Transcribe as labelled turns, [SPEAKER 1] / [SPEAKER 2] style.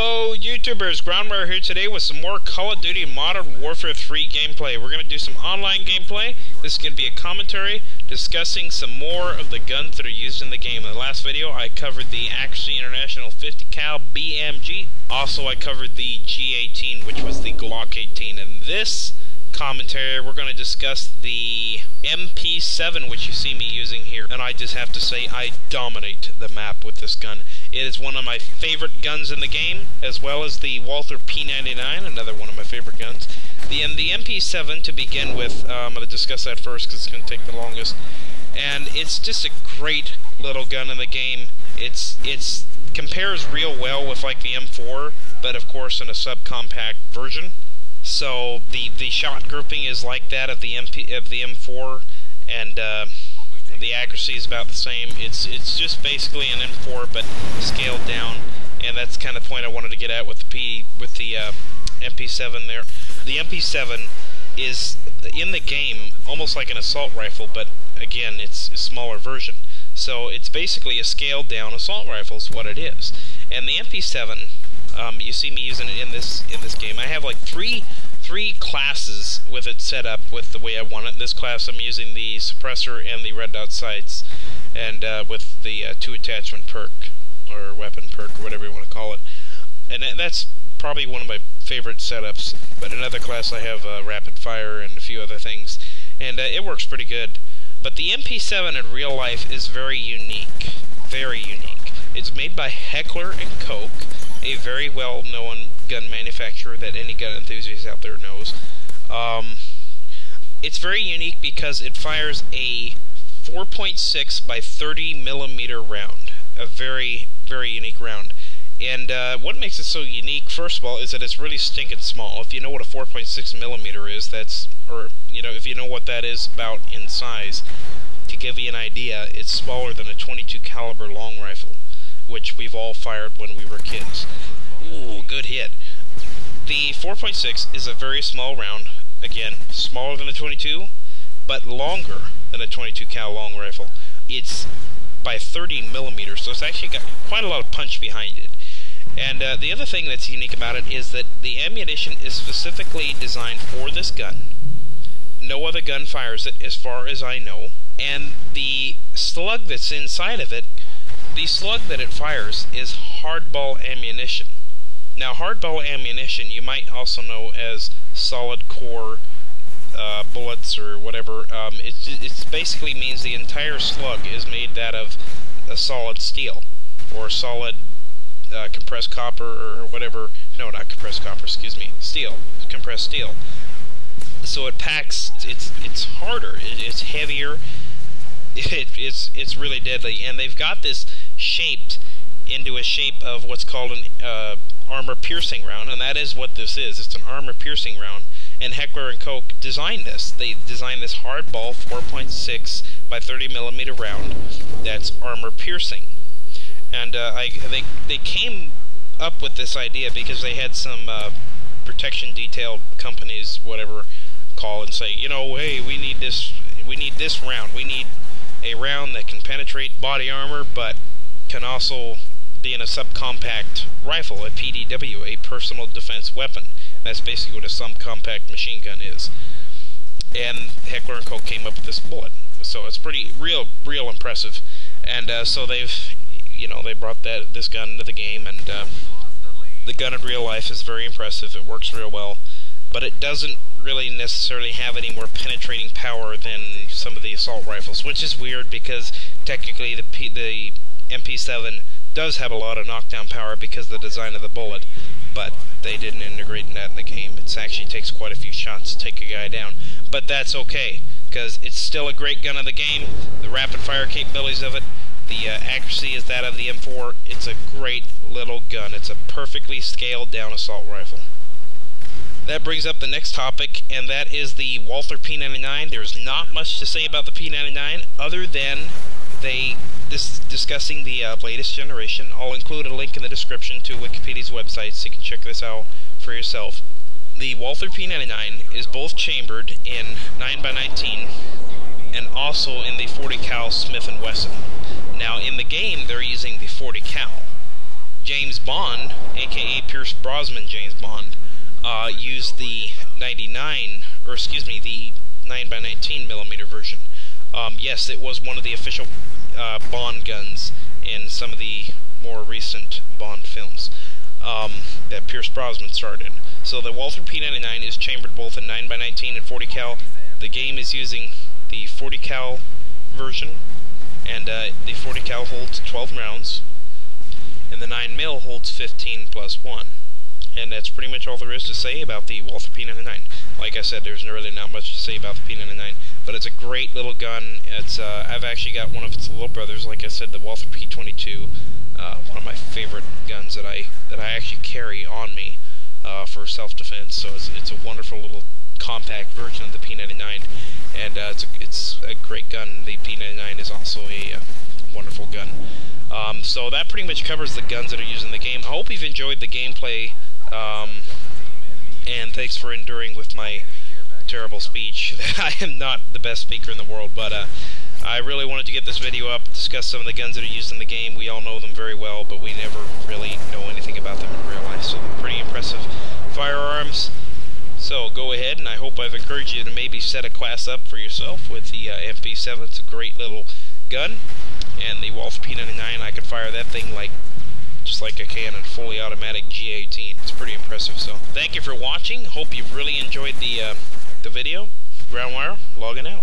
[SPEAKER 1] Hello YouTubers, Groundware here today with some more Call of Duty Modern Warfare 3 gameplay. We're going to do some online gameplay. This is going to be a commentary discussing some more of the guns that are used in the game. In the last video I covered the Accuracy International 50 cal BMG. Also I covered the G18, which was the Glock 18. In this commentary we're going to discuss the MP7, which you see me using here, and I just have to say I dominate the map with this gun. It is one of my favorite guns in the game, as well as the Walther P99, another one of my favorite guns. The MP7 to begin with, I'm going to discuss that first because it's going to take the longest, and it's just a great little gun in the game. It's compares real well with like the M4, but of course in a subcompact version. So the shot grouping is like that of the M4, and the accuracy is about the same. It's just basically an M4 but scaled down, and that's kind of the point I wanted to get at with the MP7 there. The MP7 is in the game almost like an assault rifle, but again it's a smaller version. So it's basically a scaled down assault rifle is what it is. And the MP7, you see me using it in this game. I have like three classes with it set up with the way I want it. In this class I'm using the suppressor and the red dot sights, and with the 2 attachment perk or weapon perk or whatever you want to call it. And that's probably one of my favorite setups. But in another class I have rapid fire and a few other things, and it works pretty good. But the MP7 in real life is very unique. Very unique. It's made by Heckler & Koch, a very well-known gun manufacturer that any gun enthusiast out there knows. It's very unique because it fires a 4.6 by 30 millimeter round. A very, very unique round. And what makes it so unique, first of all, is that it's really stinking small. If you know what a 4.6 millimeter is, if you know what that is about in size, to give you an idea, it's smaller than a 22 caliber long rifle, which we've all fired when we were kids. Ooh, good hit. The 4.6 is a very small round, again, smaller than a 22, but longer than a 22 cal long rifle. It's by 30 millimeters, so it's actually got quite a lot of punch behind it. And the other thing that's unique about it is that the ammunition is specifically designed for this gun. No other gun fires it, as far as I know. And the slug that's inside of it, the slug that it fires is hardball ammunition. Now, hardball ammunition you might also know as solid core bullets or whatever. It basically means the entire slug is made out of a solid steel or solid compressed copper or whatever. No, not compressed copper. Excuse me. Steel. Compressed steel. So it packs. It's harder. It's heavier. It's really deadly, and they've got this shaped into a shape of what's called an armor-piercing round, and that is what this is. It's an armor-piercing round, and Heckler & Koch designed this. They designed this hardball 4.6 by 30 millimeter round that's armor-piercing, and they came up with this idea because they had some protection detail companies, whatever, call and say, you know, hey, we need this round. We need a round that can penetrate body armor, but can also be in a subcompact rifle, a PDW, a personal defense weapon. That's basically what a subcompact machine gun is. And Heckler & Koch came up with this bullet. So it's pretty real impressive. And so they brought this gun into the game, and the gun in real life is very impressive. It works real well, but it doesn't really necessarily have any more penetrating power than some of the assault rifles, which is weird because technically the MP7 does have a lot of knockdown power because of the design of the bullet, but they didn't integrate that in the game. It actually takes quite a few shots to take a guy down, but that's okay because it's still a great gun in the game. The rapid fire capabilities of it, the accuracy is that of the M4. It's a great little gun. It's a perfectly scaled down assault rifle. That brings up the next topic, and that is the Walther P99. There's not much to say about the P99 other than discussing the latest generation. I'll include a link in the description to Wikipedia's website so you can check this out for yourself. The Walther P99 is both chambered in 9x19 and also in the 40 cal Smith & Wesson. Now in the game they're using the 40 cal. James Bond, aka Pierce Brosnan James Bond, used the 99, or excuse me, the 9x19 millimeter version. Yes, it was one of the official Bond guns in some of the more recent Bond films that Pierce Brosnan starred in. So the Walther P99 is chambered both in 9x19 and 40 cal. The game is using the 40 cal version, and the 40 cal holds 12 rounds, and the 9mm holds 15 plus 1. And that's pretty much all there is to say about the Walther P99. Like I said, there's really not much to say about the P99, but it's a great little gun. It's I've actually got one of its little brothers, like I said, the Walther P22, one of my favorite guns that I actually carry on me for self-defense. So it's a wonderful little compact version of the P99, and it's a great gun. The P99 is also a wonderful gun. So that pretty much covers the guns that are used in the game. I hope you've enjoyed the gameplay, and thanks for enduring with my terrible speech. I am not the best speaker in the world, but I really wanted to get this video up, discuss some of the guns that are used in the game. We all know them very well, but we never really know anything about them in real life, so pretty impressive firearms. So go ahead, and I hope I've encouraged you to maybe set a class up for yourself with the MP7. It's a great little gun, and the Walther P99, I can fire that thing just like I can in fully automatic G18. It's pretty impressive. So thank you for watching. Hope you've really enjoyed the video. Groundwire logging out.